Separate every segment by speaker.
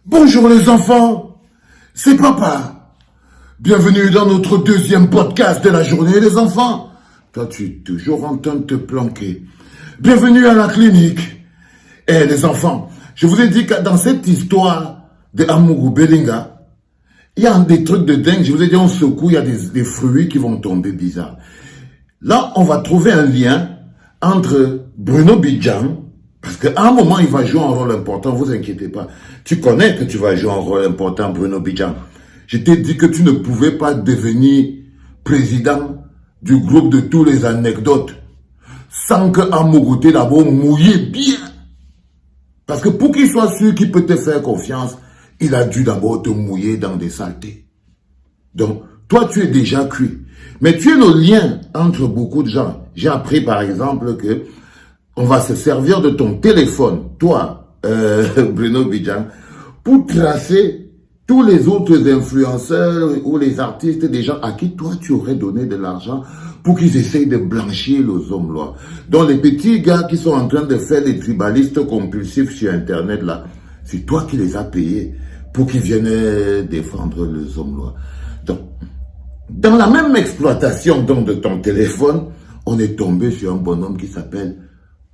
Speaker 1: Bonjour les enfants, c'est papa. Bienvenue dans notre deuxième podcast de la journée les enfants. Toi tu es toujours en train de te planquer. Bienvenue à la clinique. Eh les enfants, je vous ai dit que dans cette histoire de Amourou Belinga, il y a des trucs de dingue. Je vous ai dit on secoue, il y a des fruits qui vont tomber bizarres. Là on va trouver un lien entre Bruno Bidjan, parce qu'à un moment, il va jouer un rôle important, vous inquiétez pas. Tu connais que tu vas jouer un rôle important, Bruno Bidjan. Je t'ai dit que tu ne pouvais pas devenir président du groupe de tous les anecdotes sans que Amougouté d'abord mouillé bien. Parce que pour qu'il soit sûr qu'il peut te faire confiance, il a dû d'abord te mouiller dans des saletés. Donc, toi, tu es déjà cuit. Mais tu es le lien entre beaucoup de gens. J'ai appris, par exemple, que on va se servir de ton téléphone, toi, Bruno Bidjan, pour tracer tous les autres influenceurs ou les artistes, des gens à qui toi tu aurais donné de l'argent pour qu'ils essayent de blanchir les hommes là. Donc les petits gars qui sont en train de faire les tribalistes compulsifs sur Internet là, c'est toi qui les as payés pour qu'ils viennent défendre les hommes là. Donc, dans la même exploitation donc de ton téléphone, on est tombé sur un bonhomme qui s'appelle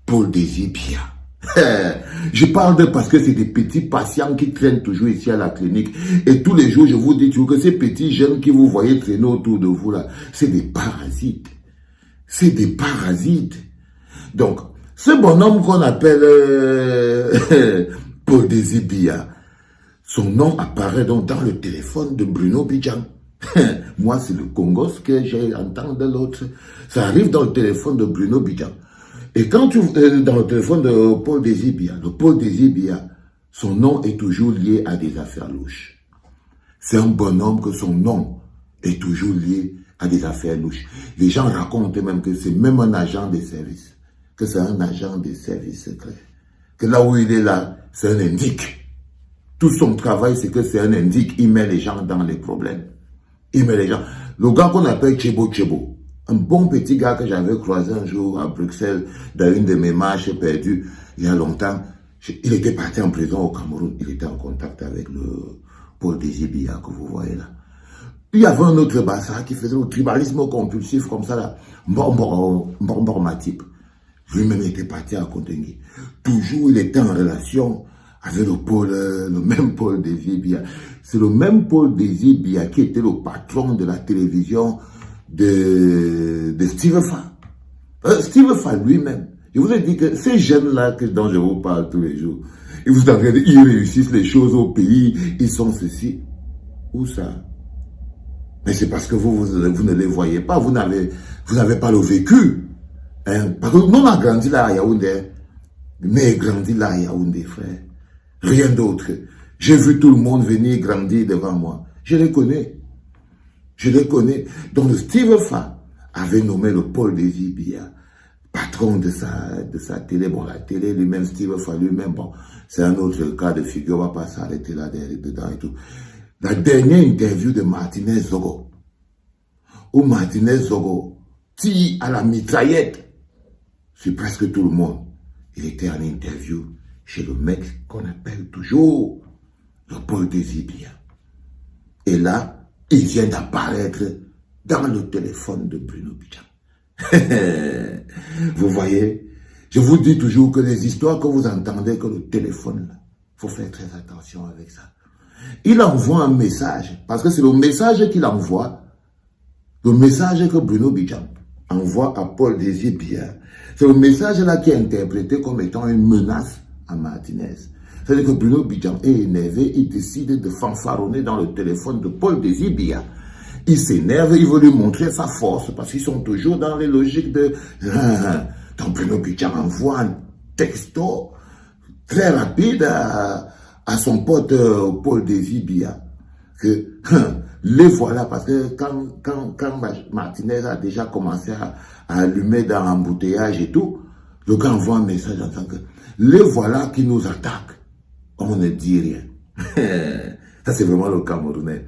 Speaker 1: Paul Désibia. Je parle de parce que c'est des petits patients qui traînent toujours ici à la clinique. Et tous les jours, je vous dis toujours que ces petits jeunes qui vous voyez traîner autour de vous là, c'est des parasites. C'est des parasites. Donc, ce bonhomme qu'on appelle Paul Désibia, son nom apparaît donc dans le téléphone de Bruno Bidjan. Moi, c'est le Congos que j'ai entendu de l'autre. Ça arrive dans le téléphone de Bruno Bidjan. Et quand tu dans le téléphone de Paul Désibia, le Paul Désibia, son nom est toujours lié à des affaires louches. C'est un bonhomme que son nom est toujours lié à des affaires louches. Les gens racontent même que c'est même un agent des services, que c'est un agent des services secrets. Que là où il est là, c'est un indique. Tout son travail, c'est que c'est un indique. Il met les gens dans les problèmes. Il met les gens. Le gars qu'on appelle Chebo Chebo, un bon petit gars que j'avais croisé un jour à Bruxelles dans une de mes marches perdues il y a longtemps. Il était parti en prison au Cameroun. Il était en contact avec le Paul Désibia que vous voyez là. Il y avait un autre bassa qui faisait le tribalisme compulsif comme ça là. Mbor Matip. Lui-même était parti à Contengui. Toujours il était en relation avec le même Paul Désibia. C'est le même Paul Désibia qui était le patron de la télévision de Steve Fa. Steve Fa lui-même. Je vous ai dit que ces jeunes-là dont je vous parle tous les jours, ils vous entendent, ils réussissent les choses au pays, ils sont ceci. Où ça? Mais c'est parce que vous ne les voyez pas, vous n'avez pas le vécu. Hein? Parce que nous, on a grandi là à Yaoundé, mais grandi là à Yaoundé, frère. Rien d'autre. J'ai vu tout le monde venir grandir devant moi. Je les connais. Je les connais. Donc, Steve Fa avait nommé le Paul Désibia patron de sa télé. Bon, la télé, lui-même, Steve Fa lui-même, bon, c'est un autre cas de figure. On va pas s'arrêter là dedans et tout. La dernière interview de Martinez Zogo, où Martinez Zogo tire à la mitraillette sur presque tout le monde. Il était en interview chez le mec qu'on appelle toujours le Paul Désibia. Et là, il vient d'apparaître dans le téléphone de Bruno Bidjan. Vous voyez, je vous dis toujours que les histoires que vous entendez, que le téléphone, il faut faire très attention avec ça. Il envoie un message, parce que c'est le message qu'il envoie, le message que Bruno Bidjan envoie à Paul Désibia. C'est le message là qui est interprété comme étant une menace à Martinez. C'est-à-dire que Bruno Bidjan est énervé, il décide de fanfaronner dans le téléphone de Paul Désibia. Il s'énerve, il veut lui montrer sa force, parce qu'ils sont toujours dans les logiques de... Donc Bruno Bidjan envoie un texto très rapide à son pote Paul Désibia. Que les voilà, parce que quand Martinez a déjà commencé à allumer dans l'embouteillage et tout, le gars envoie un message en disant que les voilà qui nous attaquent. On ne dit rien. Ça, c'est vraiment le Camerounais.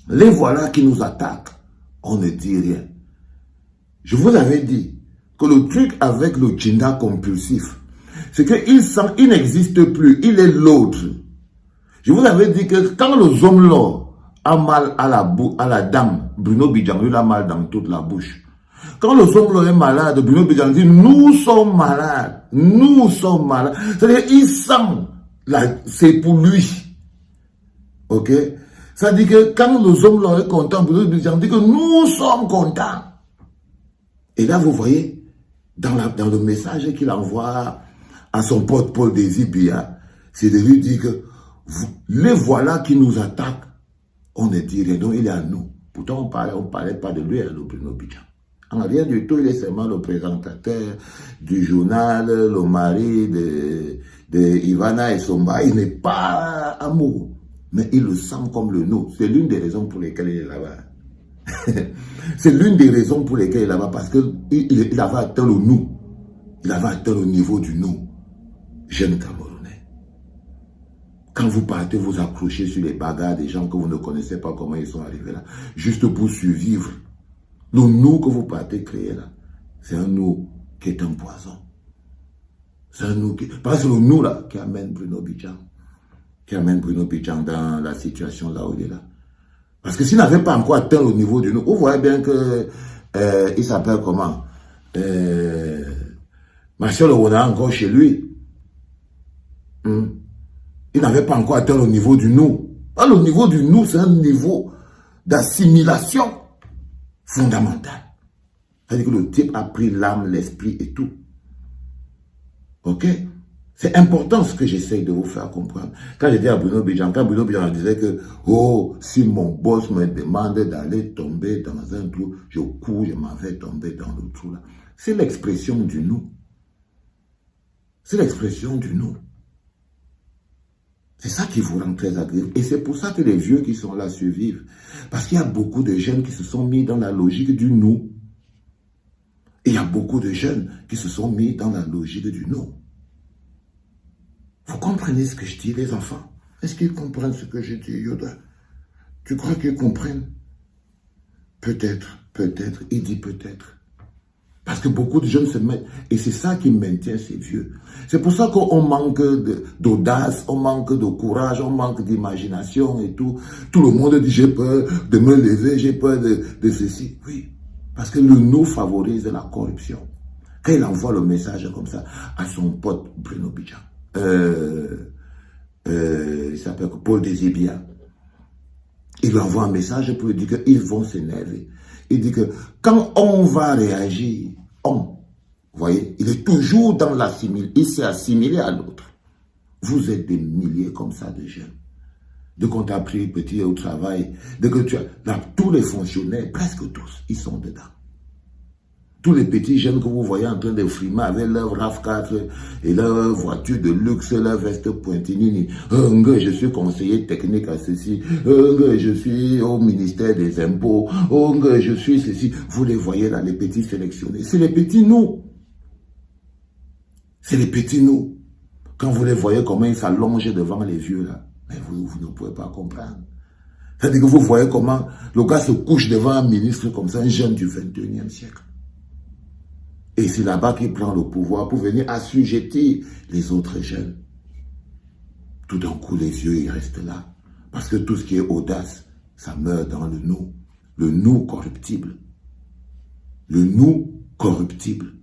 Speaker 1: Les voilà qui nous attaquent. On ne dit rien. Je vous avais dit que le truc avec le Jinda compulsif, c'est qu'il n'existe plus. Il est l'autre. Je vous avais dit que quand le homme là a mal à la dame, Bruno Bidjan, lui a mal dans toute la bouche. Quand le homme là est malade, Bruno Bidjan dit, nous sommes malades. Nous sommes malades. C'est-à-dire, il sent, c'est pour lui. Ok? Ça dit que quand le homme là est content, Bruno Bidjan dit que nous sommes contents. Et là, vous voyez, dans le message qu'il envoie à son pote Paul Désir-Biya, c'est de lui dire que les voilà qui nous attaquent, on ne dit rien, donc il est à nous. Pourtant, on ne parlait pas de lui à Bruno Bidjan. En rien du tout, il est seulement le présentateur du journal, le mari de Ivana et Somba. Il n'est pas amoureux, mais il le sent comme le nous. C'est l'une des raisons pour lesquelles il est là-bas. C'est l'une des raisons pour lesquelles il est là-bas, parce qu'il avait atteint le nous. Il avait atteint le niveau du nous. Jeune Camerounais. Quand vous partez vous accrocher sur les bagarres des gens que vous ne connaissez pas comment ils sont arrivés là, juste pour survivre, le nous que vous partez créer là, c'est un nous qui est un poison. C'est un nous qui... Parce que c'est le nous là qui amène Bruno Bidjan. Qui amène Bruno Bidjan dans la situation là où il est là. Parce que s'il n'avait pas encore atteint le niveau du nous, vous voyez bien que il s'appelle comment Marcel Rona encore chez lui. Il n'avait pas encore atteint le niveau du nous. Le niveau du nous, c'est un niveau d'assimilation fondamental. C'est-à-dire que le type a pris l'âme, l'esprit et tout. Ok? C'est important ce que j'essaye de vous faire comprendre. Quand j'ai dit à Bruno Bidjan, quand Bruno Bidjan disait que, oh, si mon boss me demande d'aller tomber dans un trou, je cours, je m'en vais tomber dans le trou là. C'est l'expression du nous. C'est l'expression du nous. C'est ça qui vous rend très agréable. Et c'est pour ça que les vieux qui sont là survivent. Parce qu'il y a beaucoup de jeunes qui se sont mis dans la logique du nous. Et il y a beaucoup de jeunes qui se sont mis dans la logique du nous. Vous comprenez ce que je dis, les enfants? Est-ce qu'ils comprennent ce que je dis, Yoda? Tu crois qu'ils comprennent? Peut-être, peut-être, il dit peut-être. Parce que beaucoup de jeunes se mettent, et c'est ça qui maintient ces vieux. C'est pour ça qu'on manque d'audace, on manque de courage, on manque d'imagination et tout. Tout le monde dit j'ai peur de me lever, j'ai peur de ceci. Oui, parce que le nous favorise la corruption. Quand il envoie le message comme ça à son pote Bruno Bidjan, il s'appelle Paul Désir-Biya, il lui envoie un message pour lui dire qu'ils vont s'énerver. Il dit que quand on va réagir, vous voyez, il est toujours dans l'assimilation, il s'est assimilé à l'autre. Vous êtes des milliers comme ça de jeunes. Dès qu'on t'a pris petit au travail, dès que tu as, là, tous les fonctionnaires, presque tous, ils sont dedans. Tous les petits jeunes que vous voyez en train de frimer avec leur RAV4 et leur voiture de luxe, leur veste pointinini. Je suis conseiller technique à ceci. Je suis au ministère des impôts. Je suis ceci. Vous les voyez là, les petits sélectionnés. C'est les petits nous. C'est les petits nous. Quand vous les voyez comment ils s'allongent devant les vieux là, mais vous ne pouvez pas comprendre. C'est-à-dire que vous voyez comment le gars se couche devant un ministre comme ça, un jeune du 21e siècle. Et c'est là-bas qu'il prend le pouvoir pour venir assujettir les autres jeunes. Tout d'un coup, les yeux, ils restent là. Parce que tout ce qui est audace, ça meurt dans le nous corruptible. Le nous corruptible.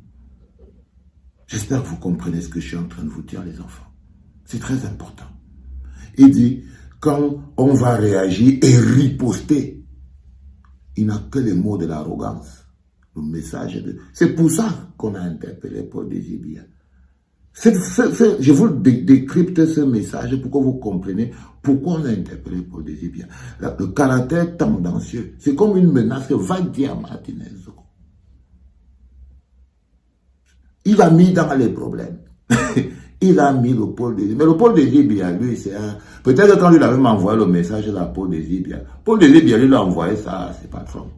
Speaker 1: J'espère que vous comprenez ce que je suis en train de vous dire, les enfants. C'est très important. Il dit, quand on va réagir et riposter, il n'a que les mots de l'arrogance. Le message de... C'est pour ça qu'on a interpellé Paul Désir-Biya. Je vous décrypte ce message pour que vous compreniez pourquoi on a interpellé Paul Désir-Biya. Le caractère tendancieux, c'est comme une menace que va dire Martinez. Il a mis dans les problèmes. Il a mis le Paul Désir-Biya. Mais le Paul Désir-Biya, lui, c'est un... Peut-être que quand il avait envoyé le message à Paul Désir-Biya, Paul Désir-Biya, lui, a envoyé ça à ses patrons.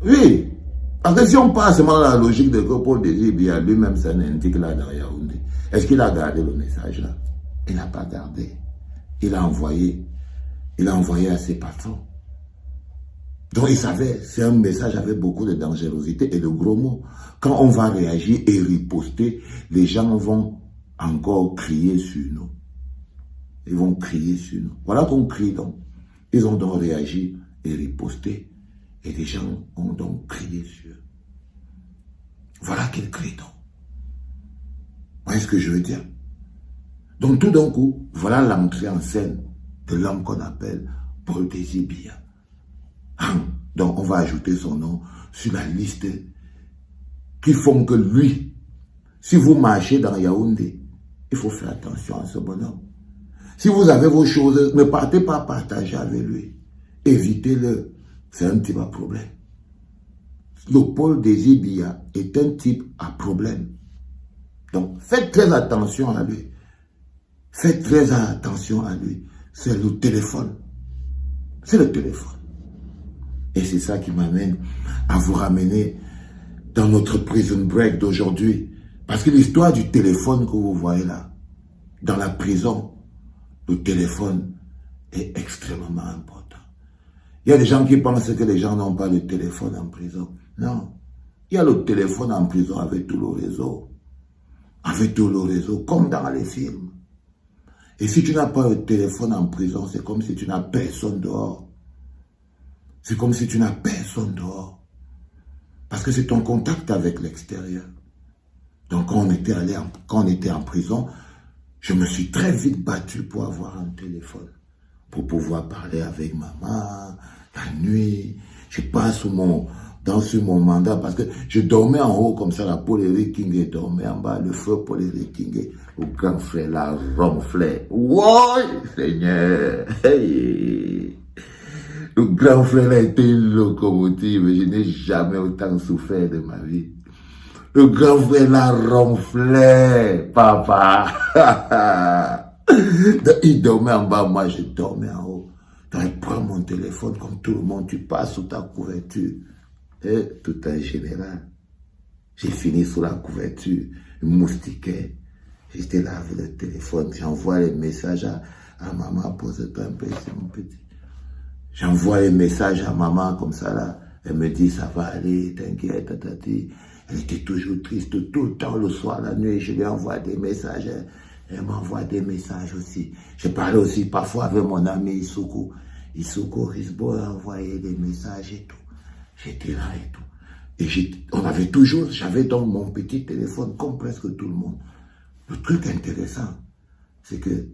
Speaker 1: Oui, parce que si on passe seulement dans la logique de que Paul Désir-Biya lui-même c'est un indique là dans Yaoundé, est-ce qu'il a gardé le message là? Il n'a pas gardé. Il a envoyé à ses patrons. Donc il savait, c'est un message avec beaucoup de dangerosité et de gros mots. Quand on va réagir et riposter, les gens vont encore crier sur nous. Ils vont crier sur nous. Voilà qu'on crie donc. Ils ont donc réagi et riposté. Et les gens ont donc crié sur eux. Voilà qu'ils crient donc. Vous voyez ce que je veux dire? Donc tout d'un coup, voilà l'entrée en scène de l'homme qu'on appelle Paul Désir Biya. Donc on va ajouter son nom sur la liste qui font que lui, si vous marchez dans Yaoundé, il faut faire attention à ce bonhomme. Si vous avez vos choses, ne partez pas partager avec lui. Évitez-le. C'est un type à problème. Le Paul Désir Biya est un type à problème. Donc faites très attention à lui. Faites très attention à lui. C'est le téléphone. C'est le téléphone. Et c'est ça qui m'amène à vous ramener dans notre prison break d'aujourd'hui. Parce que l'histoire du téléphone que vous voyez là, dans la prison, le téléphone est extrêmement important. Il y a des gens qui pensent que les gens n'ont pas de téléphone en prison. Non. Il y a le téléphone en prison avec tout le réseau. Avec tout le réseau, comme dans les films. Et si tu n'as pas de téléphone en prison, c'est comme si tu n'as personne dehors. C'est comme si tu n'as personne dehors. Parce que c'est ton contact avec l'extérieur. Donc quand on était en prison, je me suis très vite battu pour avoir un téléphone. Pour pouvoir parler avec maman, la nuit. Je passe sur mon mandat parce que je dormais en haut comme ça, la Paul Eric King dormait en bas, le feu Paul Eric King, le grand frère la ronflait. Ouais, Seigneur! Hey. Le grand frère a été une locomotive, je n'ai jamais autant souffert de ma vie. Le grand frère la ronflait, papa. Il dormait en bas, moi je dormais en haut. Donc il prend mon téléphone comme tout le monde, tu passes sous ta couverture. Et tout en général, j'ai fini sous la couverture, moustiquais. J'étais là avec le téléphone, j'envoie les messages à maman, pose-toi un peu ici mon petit. J'envoie les messages à maman comme ça là, elle me dit ça va aller, t'inquiète, tatati. Elle était toujours triste tout le temps, le soir, la nuit, je lui envoie des messages. Elle m'envoie des messages aussi. Je parlais aussi parfois avec mon ami Issoukou. Issoukou Risbo a envoyé des messages et tout. J'étais là et tout. Et j'avais donc mon petit téléphone comme presque tout le monde. Le truc intéressant, c'est que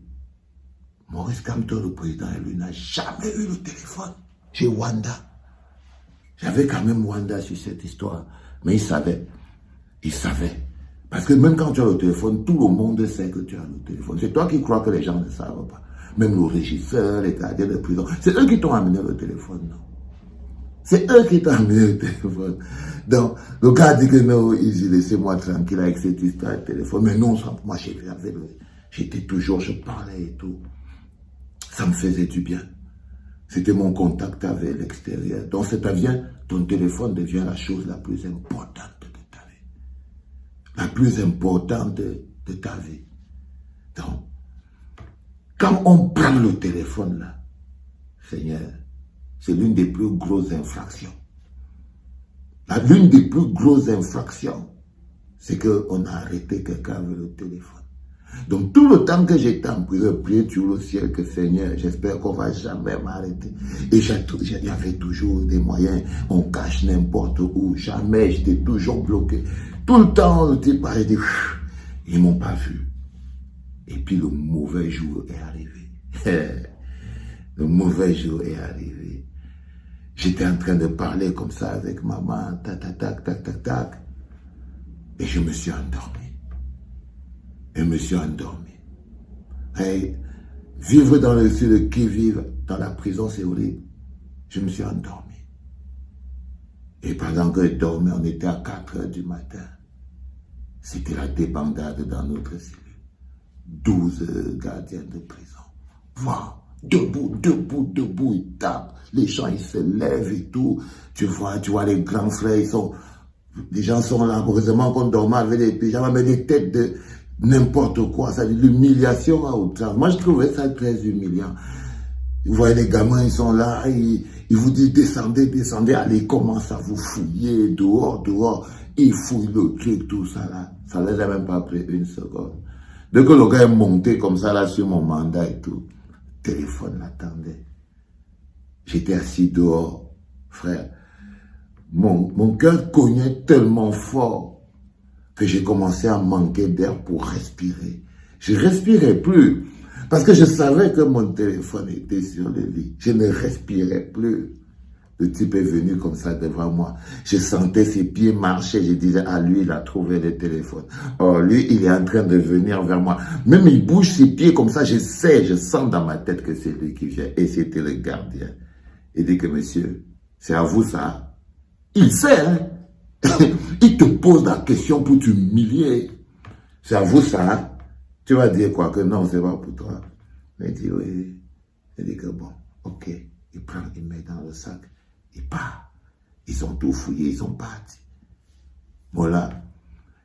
Speaker 1: Maurice Kamto, le président, lui n'a jamais eu le téléphone. J'ai Wanda. J'avais quand même Wanda sur cette histoire. Mais il savait. Il savait. Parce que même quand tu as le téléphone, tout le monde sait que tu as le téléphone. C'est toi qui crois que les gens ne savent pas. Même le régisseur, les gardiens de prison. C'est eux qui t'ont amené le téléphone, non? C'est eux qui t'ont amené le téléphone. Donc, le gars dit que non, Easy, laissez-moi tranquille avec cette histoire de téléphone. Mais non, moi, j'étais toujours, je parlais et tout. Ça me faisait du bien. C'était mon contact avec l'extérieur. Donc, c'est-à-dire, ton téléphone devient la chose la plus importante de ta vie. La plus importante de ta vie. Donc, quand on prend le téléphone là, Seigneur, c'est l'une des plus grosses infractions. L'une des plus grosses infractions, c'est qu'on a arrêté quelqu'un avec le téléphone. Donc tout le temps que j'étais en prison, prier sur le ciel que Seigneur, j'espère qu'on ne va jamais m'arrêter. Et il y avait toujours des moyens, on cache n'importe où, jamais, j'étais toujours bloqué. Tout le temps, le type a dit, ils ne m'ont pas vu. Et puis le mauvais jour est arrivé. Le mauvais jour est arrivé. J'étais en train de parler comme ça avec maman, tac, tac, tac, tac, tac, tac. Et je me suis endormi. Et vivre dans le sud qui vivent dans la prison, c'est horrible. Je me suis endormi. Et pendant que je dormais, on était à 4 heures du matin. C'était la débandade dans notre cellule. 12 gardiens de prison. Wow. Debout, ils tapent. Les gens, ils se lèvent et tout. Tu vois les grands frères, les gens sont là. Heureusement qu'on dormait avec des pyjamas, mais des têtes de n'importe quoi. Ça dit l'humiliation à outrance. Moi, je trouvais ça très humiliant. Vous voyez, les gamins, ils sont là, ils vous disent descendez, allez, commence à vous fouiller dehors. Ils fouillent le truc, tout ça là. Ça ne les a même pas pris une seconde. Dès que le gars est monté comme ça là sur mon mandat et tout, le téléphone l'attendait. J'étais assis dehors, frère. Mon cœur cognait tellement fort que j'ai commencé à manquer d'air pour respirer. Je ne respirais plus parce que je savais que mon téléphone était sur le lit. Je ne respirais plus. Le type est venu comme ça devant moi. Je sentais ses pieds marcher. Je disais, ah, lui, il a trouvé le téléphone. Oh, lui, il est en train de venir vers moi. Même il bouge ses pieds comme ça. Je sais, je sens dans ma tête que c'est lui qui vient. Et c'était le gardien. Il dit que, monsieur, c'est à vous ça. Il sait, hein. Il te pose la question pour t'humilier. C'est à vous ça, hein? Tu vas dire quoi? Que non, c'est pas pour toi. Mais il dit, oui. Il dit que bon, ok. Il prend, il met dans le sac. Il part. Ils ont tout fouillé, ils sont partis. Voilà.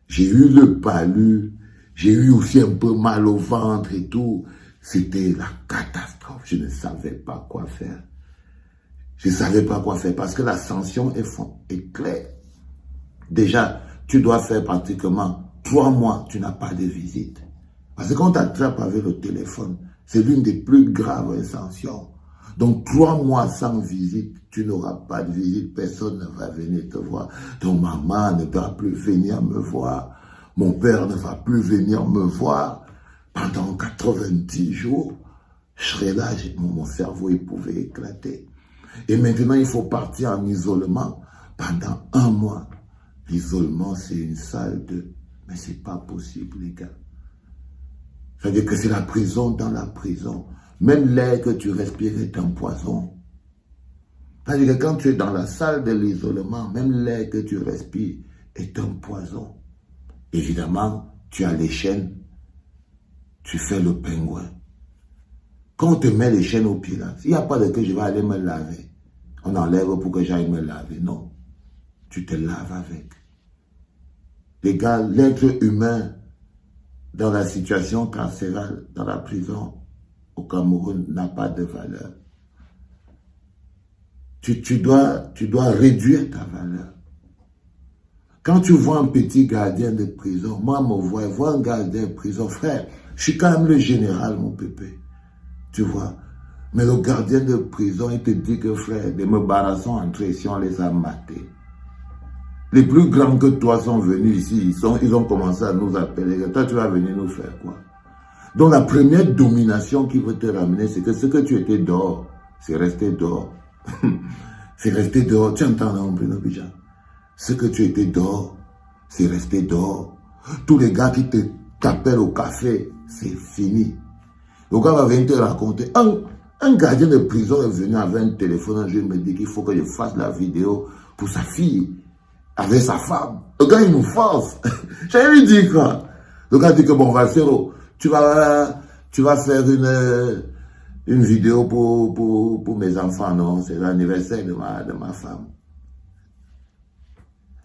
Speaker 1: J'ai eu le palu. J'ai eu aussi un peu mal au ventre et tout. C'était la catastrophe. Je ne savais pas quoi faire. Je ne savais pas quoi faire parce que la sanction est claire. Déjà, tu dois faire pratiquement 3 mois, tu n'as pas de visite. Parce que quand tu attrapes avec le téléphone, c'est l'une des plus graves sanctions. Donc 3 mois sans visite, tu n'auras pas de visite, personne ne va venir te voir. Ton maman ne va plus venir me voir. Mon père ne va plus venir me voir. Pendant 90 jours, je serai là, mon cerveau il pouvait éclater. Et maintenant, il faut partir en isolement pendant 1 mois. L'isolement, c'est une salle de... Mais c'est pas possible, les gars. C'est-à-dire que c'est la prison dans la prison. Même l'air que tu respires est un poison. C'est-à-dire que quand tu es dans la salle de l'isolement, même l'air que tu respires est un poison. Évidemment, tu as les chaînes. Tu fais le pingouin. Quand on te met les chaînes au pied là, il n'y a pas de que je vais aller me laver. On enlève pour que j'aille me laver. Non. Tu te laves avec. Les gars, l'être humain dans la situation carcérale, dans la prison au Cameroun, n'a pas de valeur. Tu dois réduire ta valeur. Quand tu vois un petit gardien de prison, moi, vois un gardien de prison, frère, je suis quand même le général, mon pépé. Tu vois. Mais le gardien de prison, il te dit que, frère, des Mbarassons entrés ici, on les a matés. Les plus grands que toi sont venus ici, ils ont commencé à nous appeler. Toi, tu vas venir nous faire quoi? Donc, la première domination qui veut te ramener, c'est que ce que tu étais dehors, c'est resté dehors. C'est resté dehors. Tu entends, non, Bruno Bijan? Ce que tu étais dehors, c'est resté dehors. Tous les gars qui t'appellent au café, c'est fini. Le gars va venir te raconter. Un gardien de prison est venu avec un téléphone. Un jour, il me dit qu'il faut que je fasse la vidéo pour sa fille, avec sa femme. Le gars, il nous force. J'allais lui dire quoi? Le gars dit que bon, Valsero, tu vas faire une vidéo pour mes enfants, non? C'est l'anniversaire de ma femme.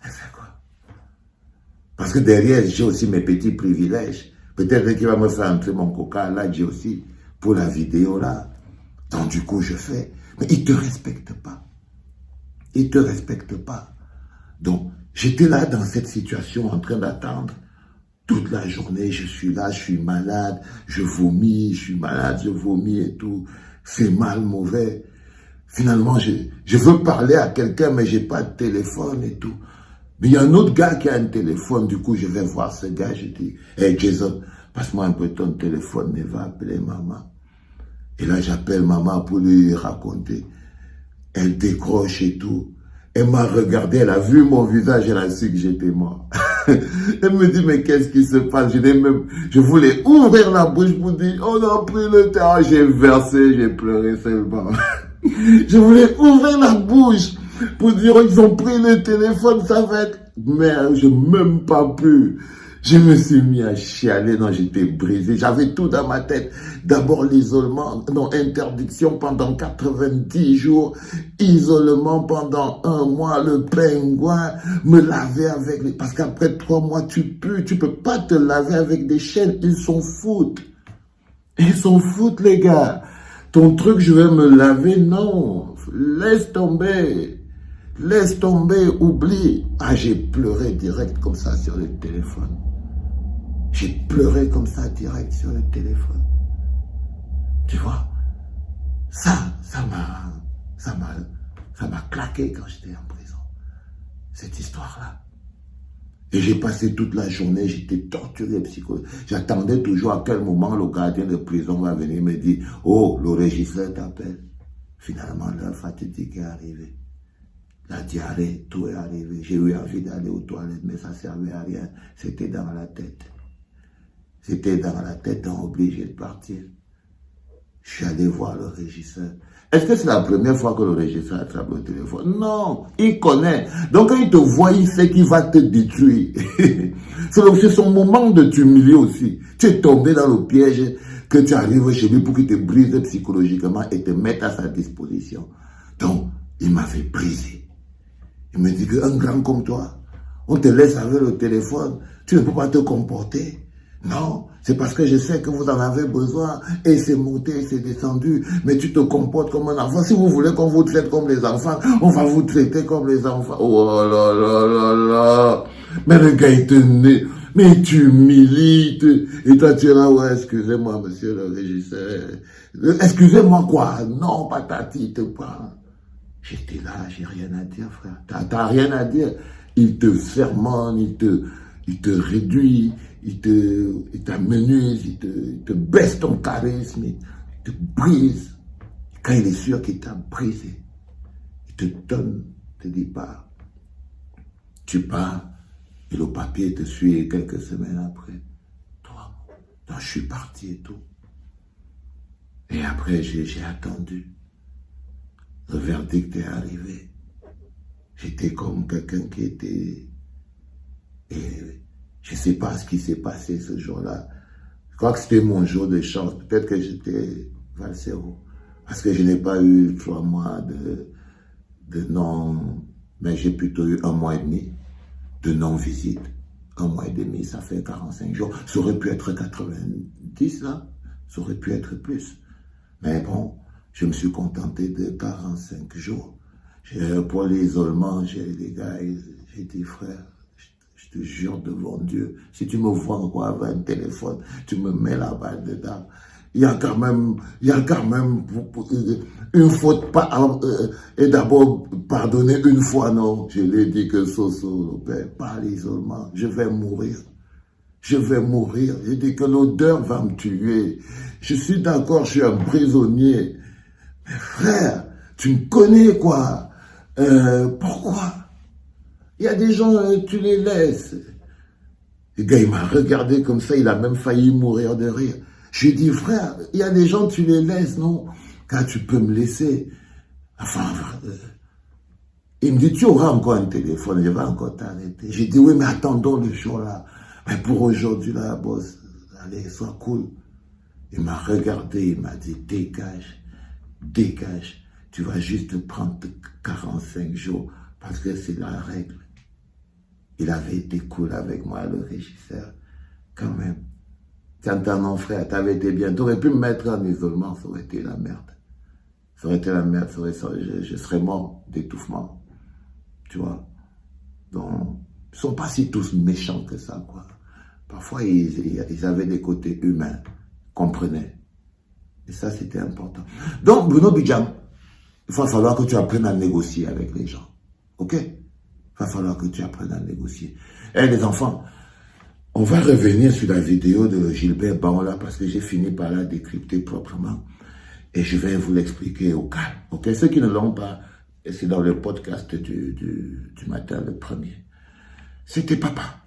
Speaker 1: C'est quoi? Parce que derrière, j'ai aussi mes petits privilèges. Peut-être qu'il va me faire entrer mon coca, là, j'ai aussi, pour la vidéo, là. Donc, du coup, je fais. Mais il ne te respecte pas. Il ne te respecte pas. Donc, j'étais là dans cette situation, en train d'attendre. Toute la journée, je suis là, je suis malade, je vomis, je suis malade, je vomis et tout. C'est mal, mauvais. Finalement, je veux parler à quelqu'un, mais je n'ai pas de téléphone et tout. Mais il y a un autre gars qui a un téléphone, du coup, je vais voir ce gars, je dis, hey Jason, passe-moi un peu ton téléphone, il va appeler maman. Et là, j'appelle maman pour lui raconter. Elle décroche et tout. Elle m'a regardé, elle a vu mon visage, elle a su que j'étais mort. Elle me dit, mais qu'est-ce qui se passe? Je voulais ouvrir la bouche pour dire, on a pris le temps. J'ai versé, j'ai pleuré seulement. Je voulais ouvrir la bouche pour dire, ils ont pris le téléphone, ça va être... Mais je n'ai même pas pu. Je me suis mis à chialer, non, j'étais brisé. J'avais tout dans ma tête. D'abord l'isolement, non, interdiction pendant 90 jours, isolement pendant 1 mois, le pingouin, me laver avec les... Parce qu'après 3 mois, tu pues, tu peux pas te laver avec des chaînes, ils s'en foutent. Ils s'en foutent, les gars. Ton truc, je vais me laver, non. Laisse tomber. Laisse tomber, oublie. Ah, j'ai pleuré direct comme ça sur le téléphone. J'ai pleuré comme ça direct sur le téléphone. Tu vois, ça m'a claqué quand j'étais en prison. Cette histoire-là. Et j'ai passé toute la journée, j'étais torturé psychologiquement. J'attendais toujours à quel moment le gardien de prison va venir me dire « Oh, le régisseur t'appelle ». Finalement, l'heure fatidique est arrivée. La diarrhée, tout est arrivé. J'ai eu envie d'aller aux toilettes, mais ça ne servait à rien. C'était dans la tête. C'était dans la tête, donc obligé de partir. Je suis allé voir le régisseur. Est-ce que c'est la première fois que le régisseur attrape le téléphone? Non, il connaît. Donc quand il te voit, il sait qu'il va te détruire. C'est son moment de t'humilier aussi. Tu es tombé dans le piège que tu arrives chez lui pour qu'il te brise psychologiquement et te mette à sa disposition. Donc, il m'avait brisé. Il me dit qu'un grand comme toi, on te laisse avec le téléphone, tu ne peux pas te comporter. Non, c'est parce que je sais que vous en avez besoin et c'est monté, c'est descendu, mais tu te comportes comme un enfant. Si vous voulez qu'on vous traite comme les enfants, on va vous traiter comme les enfants. Oh là là là là. Mais le gars, il te naît. Mais tu milites. Et toi, tu es là, ouais, excusez-moi, monsieur le régisseur. Excusez-moi quoi? Non, patati, te prend. J'étais là, j'ai rien à dire, frère. T'as rien à dire. Il te fermente, il te réduit, il t'amenuise, il te baisse ton charisme, il te brise. Quand il est sûr qu'il t'a brisé, il te donne, te dit pas. Tu pars, et le papier te suit quelques semaines après. Toi, donc je suis parti et tout. Et après, j'ai attendu. Le verdict est arrivé. J'étais comme quelqu'un qui était... Et je ne sais pas ce qui s'est passé ce jour-là. Je crois que c'était mon jour de chance. Peut-être que j'étais valséro. Parce que je n'ai pas eu 3 mois de non... Mais j'ai plutôt eu 1 mois et demi de non-visite. 1 mois et demi, ça fait 45 jours. Ça aurait pu être 90, là. Ça aurait pu être plus. Mais bon, je me suis contenté de 45 jours. Pour l'isolement, les gars, j'ai dit, frère, je te jure devant Dieu, si tu me vois encore avec un téléphone, tu me mets la balle dedans. Il y a quand même une faute, et d'abord pardonner une fois, non. Je l'ai dit que Soso, pas l'isolement, je vais mourir. Je vais mourir. J'ai dit que l'odeur va me tuer. Je suis d'accord, je suis un prisonnier. Mais frère, tu me connais quoi? Pourquoi? Il y a des gens, tu les laisses. Le gars, il m'a regardé comme ça, il a même failli mourir de rire. Je lui ai dit, frère, il y a des gens, tu les laisses, non? Car tu peux me laisser. Enfin, il me dit, tu auras encore un téléphone, je vais encore t'arrêter. J'ai dit, oui, mais attendons le jour-là. Mais pour aujourd'hui, là, boss, allez, sois cool. Il m'a regardé, il m'a dit, dégage, dégage. Tu vas juste prendre 45 jours parce que c'est la règle. Il avait été cool avec moi, le régisseur, quand même. Quand mon frère, t'avais été bien, t'aurais pu me mettre en isolement, ça aurait été la merde. Ça aurait été la merde, je serais mort d'étouffement. Tu vois. Donc, ils ne sont pas si tous méchants que ça, quoi. Parfois, ils avaient des côtés humains, comprenaient. Et ça, c'était important. Donc, Bruno Bidjam, il va falloir que tu apprennes à négocier avec les gens. Ok? Il va falloir que tu apprennes à négocier. Eh, les enfants, on va revenir sur la vidéo de Gilbert Baola parce que j'ai fini par la décrypter proprement. Et je vais vous l'expliquer au calme. Ok? Ceux qui ne l'ont pas, c'est dans le podcast du matin, le premier. C'était papa.